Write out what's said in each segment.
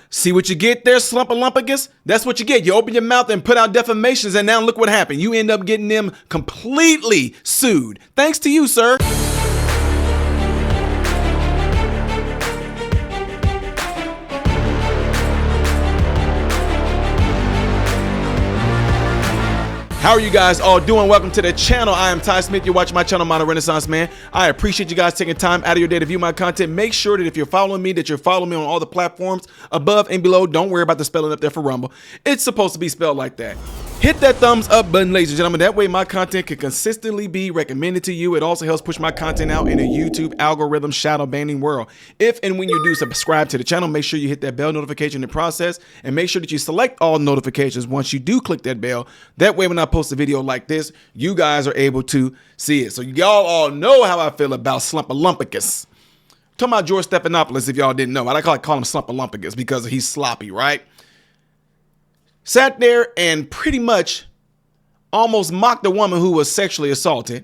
See what you get there, Slumpalumpagus? That's what you get. You open your mouth and put out defamations, and now look what happened. You end up getting them completely sued. Thanks to you, sir. How are you guys all doing? Welcome to the channel. I am Ty Smith. You're watching my channel, Modern Renaissance Man. I appreciate you guys taking time out of your day to view my content. Make sure that if you're following me, that you're following me on all the platforms above and below. Don't worry about the spelling up there for Rumble. It's supposed to be spelled like that. Hit that thumbs up button, ladies and gentlemen. That way my content can consistently be recommended to you. It also helps push my content out in a YouTube algorithm shadow banning world. If and when you do subscribe to the channel, make sure you hit that bell notification in the process, and make sure that you select all notifications once you do click that bell. That way when I post a video like this, you guys are able to see it. So y'all all know how I feel about Slumpalumpagus. Talking about George Stephanopoulos, if y'all didn't know. I call him Slumpalumpagus because he's sloppy, right? Sat there and pretty much almost mocked a woman who was sexually assaulted,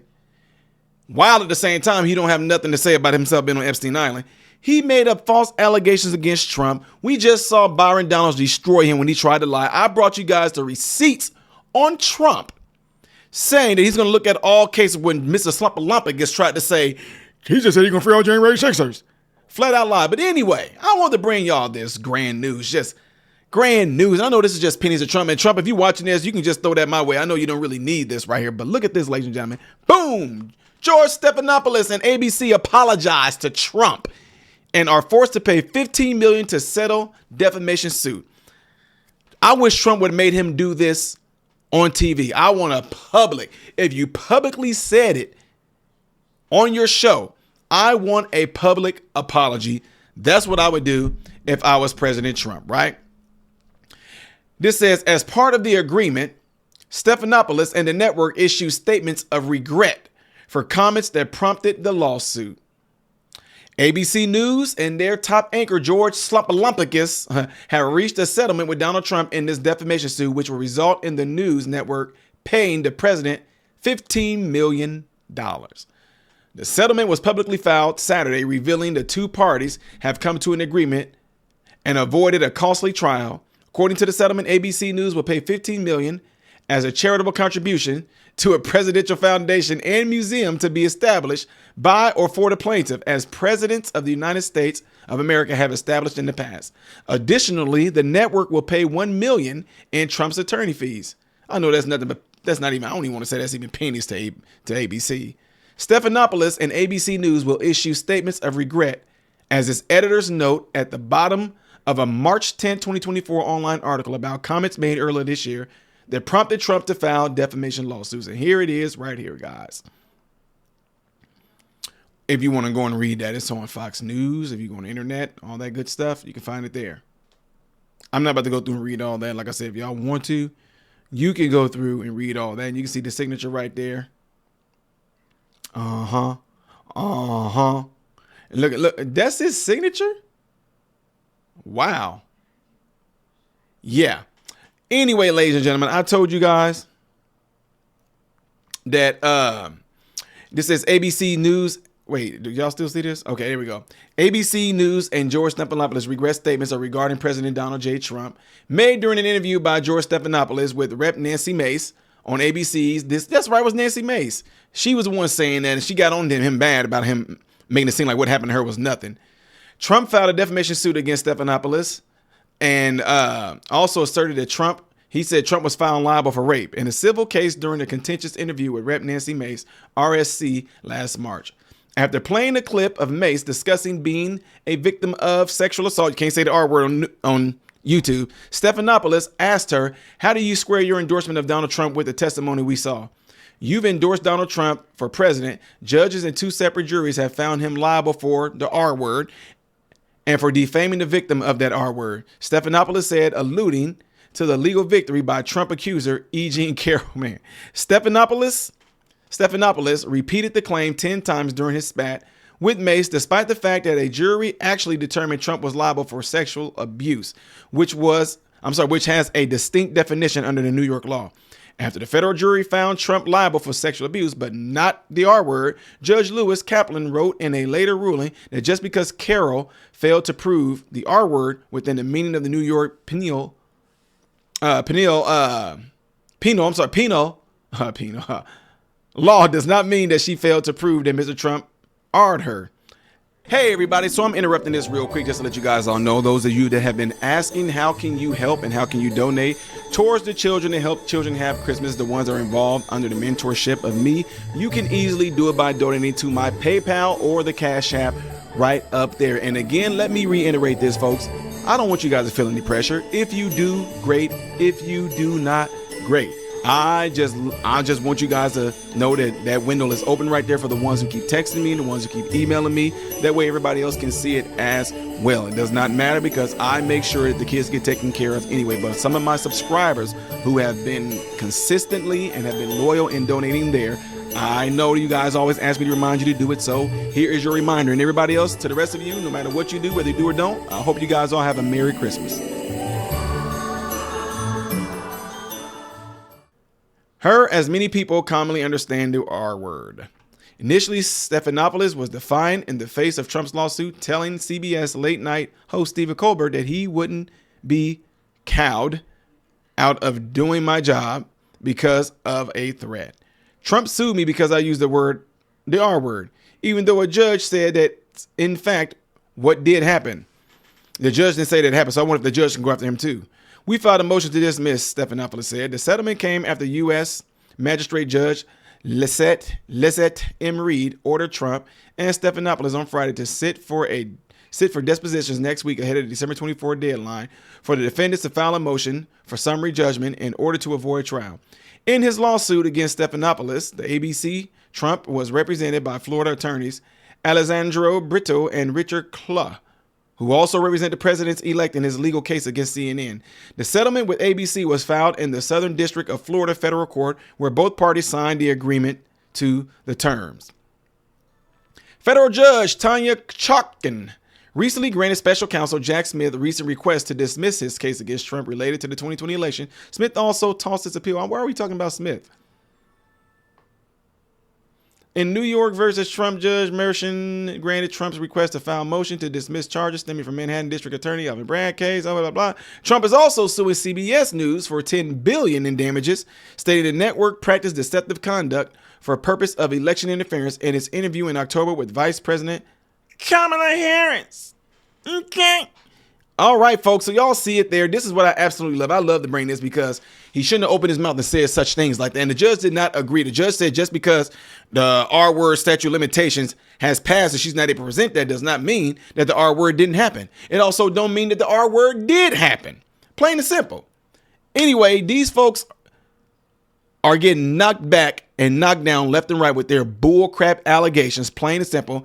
while at the same time he don't have nothing to say about himself being on Epstein Island. He made up false allegations against Trump. We just saw Byron Donalds destroy him when he tried to lie. I brought you guys the receipts on Trump saying that he's going to look at all cases when Mr. Slumpalumpagus tried to say, he just said he's going to free all January 6ers. Flat out lie. But anyway, I want to bring y'all this grand news. Just grand news. I know this is just pennies of Trump. And Trump, if you're watching this, you can just throw that my way. I know you don't really need this right here. But look at this, ladies and gentlemen. Boom! George Stephanopoulos and ABC apologized to Trump and are forced to pay $15 million to settle defamation suit. I wish Trump would have made him do this on TV. I want a public. If you publicly said it on your show, I want a public apology. That's what I would do if I was President Trump, right? This says, as part of the agreement, Stephanopoulos and the network issued statements of regret for comments that prompted the lawsuit. ABC News and their top anchor, George Stephanopoulos, have reached a settlement with Donald Trump in this defamation suit, which will result in the news network paying the president $15 million. The settlement was publicly filed Saturday, revealing the two parties have come to an agreement and avoided a costly trial. According to the settlement, ABC News will pay $15 million as a charitable contribution to a presidential foundation and museum to be established by or for the plaintiff, as presidents of the United States of America have established in the past. Additionally, the network will pay $1 million in Trump's attorney fees. I know that's nothing, but that's not even, I don't even want to say that's even pennies to ABC. Stephanopoulos and ABC News will issue statements of regret, as its editors note at the bottom of a March 10, 2024 online article about comments made earlier this year that prompted Trump to file defamation lawsuits. And here it is right here, guys. If you want to go and read that, it's on Fox News. If you go on the internet, all that good stuff, you can find it there. I'm not about to go through and read all that. Like I said, if y'all want to, you can go through and read all that. And you can see the signature right there. Look, that's his signature? Wow. Yeah. Anyway, ladies and gentlemen, I told you guys that this is ABC News. Wait, do y'all still see this? Okay, here we go. ABC News and George Stephanopoulos regret statements are regarding President Donald J. Trump made during an interview by George Stephanopoulos with Rep. Nancy Mace on ABC's That's Right, it was Nancy Mace. She was the one saying that, and she got on to him bad about him making it seem like what happened to her was nothing. Trump filed a defamation suit against Stephanopoulos and also asserted that he said Trump was found liable for rape in a civil case during a contentious interview with Rep. Nancy Mace, RSC, last March. After playing a clip of Mace discussing being a victim of sexual assault, you can't say the R word on YouTube, Stephanopoulos asked her, how do you square your endorsement of Donald Trump with the testimony we saw? You've endorsed Donald Trump for president. Judges and two separate juries have found him liable for the R word and for defaming the victim of that R word, Stephanopoulos said, alluding to the legal victory by Trump accuser E. Jean Carroll. Man, Stephanopoulos repeated the claim 10 times during his spat with Mace, despite the fact that a jury actually determined Trump was liable for sexual abuse, which has a distinct definition under the New York law. After the federal jury found Trump liable for sexual abuse, but not the R word, Judge Lewis Kaplan wrote in a later ruling that just because Carroll failed to prove the R word within the meaning of the New York penal law does not mean that she failed to prove that Mr. Trump R'd her. Hey everybody, so I'm interrupting this real quick just to let you guys all know, those of you that have been asking how can you help and how can you donate towards the children and help children have Christmas, the ones that are involved under the mentorship of me, you can easily do it by donating to my PayPal or the Cash App right up there. And again, let me reiterate this, folks. I don't want you guys to feel any pressure. If you do, great. If you do not, great. I just want you guys to know that that window is open right there for the ones who keep texting me, the ones who keep emailing me. That way everybody else can see it as well. It does not matter because I make sure that the kids get taken care of anyway. But some of my subscribers who have been consistently and have been loyal in donating there, I know you guys always ask me to remind you to do it. So here is your reminder. And everybody else, to the rest of you, no matter what you do, whether you do or don't, I hope you guys all have a Merry Christmas. Her, as many people commonly understand the R word. Initially, Stephanopoulos was defiant in the face of Trump's lawsuit, telling CBS late night host Stephen Colbert that he wouldn't be cowed out of doing my job because of a threat. Trump sued me because I used the R word, even though a judge said that, in fact, what did happen. The judge didn't say that happened, so I wonder if the judge can go after him too. We filed a motion to dismiss, Stephanopoulos said. The settlement came after U.S. Magistrate Judge Lisette M. Reed ordered Trump and Stephanopoulos on Friday to sit for dispositions next week ahead of the December 24 deadline for the defendants to file a motion for summary judgment in order to avoid trial. In his lawsuit against Stephanopoulos, the ABC, Trump was represented by Florida attorneys Alessandro Brito and Richard Clough, who also represent the president-elect in his legal case against CNN. The settlement with ABC was filed in the Southern District of Florida Federal Court, where both parties signed the agreement to the terms. Federal Judge Tanya Chutkan recently granted special counsel Jack Smith a recent request to dismiss his case against Trump related to the 2020 election. Smith also tossed his appeal. Why are we talking about Smith? In New York versus Trump, Judge Mershon granted Trump's request to file a motion to dismiss charges stemming from Manhattan District Attorney Alvin Bragg case, blah, blah, blah. Trump is also suing CBS News for $10 billion in damages, stating the network practiced deceptive conduct for purpose of election interference in its interview in October with Vice President Kamala Harris. Okay. All right, folks. So y'all see it there. This is what I absolutely love. I love to bring this because he shouldn't have opened his mouth and said such things like that. And the judge did not agree. The judge said just because the R word statute of limitations has passed and she's not able to present that does not mean that the R word didn't happen. It also don't mean that the R word did happen. Plain and simple. Anyway, these folks are getting knocked back and knocked down left and right with their bull crap allegations. Plain and simple.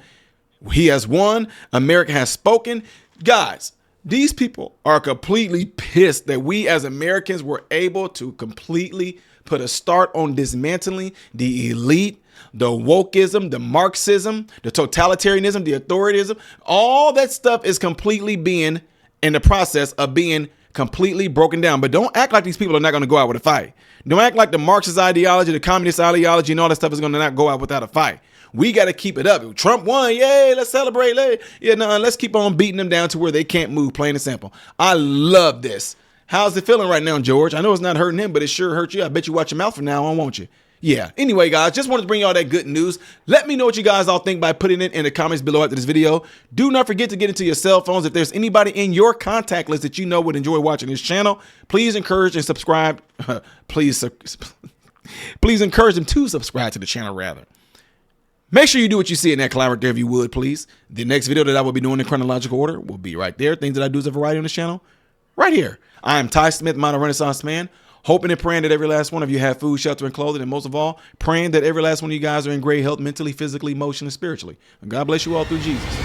He has won. America has spoken. Guys, these people are completely pissed that we as Americans were able to completely put a start on dismantling the elite, the wokeism, the Marxism, the totalitarianism, the authoritarianism. All that stuff is completely being in the process of being completely broken down. But don't act like these people are not going to go out with a fight. Don't act like the Marxist ideology, the communist ideology, and all that stuff is going to not go out without a fight. We got to keep it up. Trump won. Yay, let's celebrate. Let's keep on beating them down to where they can't move, plain and simple. I love this. How's it feeling right now, George? I know it's not hurting him, but it sure hurts you. I bet you watch your mouth from now on, won't you? Yeah. Anyway, guys, just wanted to bring y'all that good news. Let me know what you guys all think by putting it in the comments below after this video. Do not forget to get into your cell phones. If there's anybody in your contact list that you know would enjoy watching this channel, please encourage and subscribe. Please encourage them to subscribe to the channel, rather. Make sure you do what you see in that cloud right there if you would, please. The next video that I will be doing in chronological order will be right there. Things that I do as a variety on this channel, right here. I am Ty Smith, Modern Renaissance Man, hoping and praying that every last one of you have food, shelter, and clothing, and most of all, praying that every last one of you guys are in great health mentally, physically, emotionally, spiritually. And God bless you all through Jesus.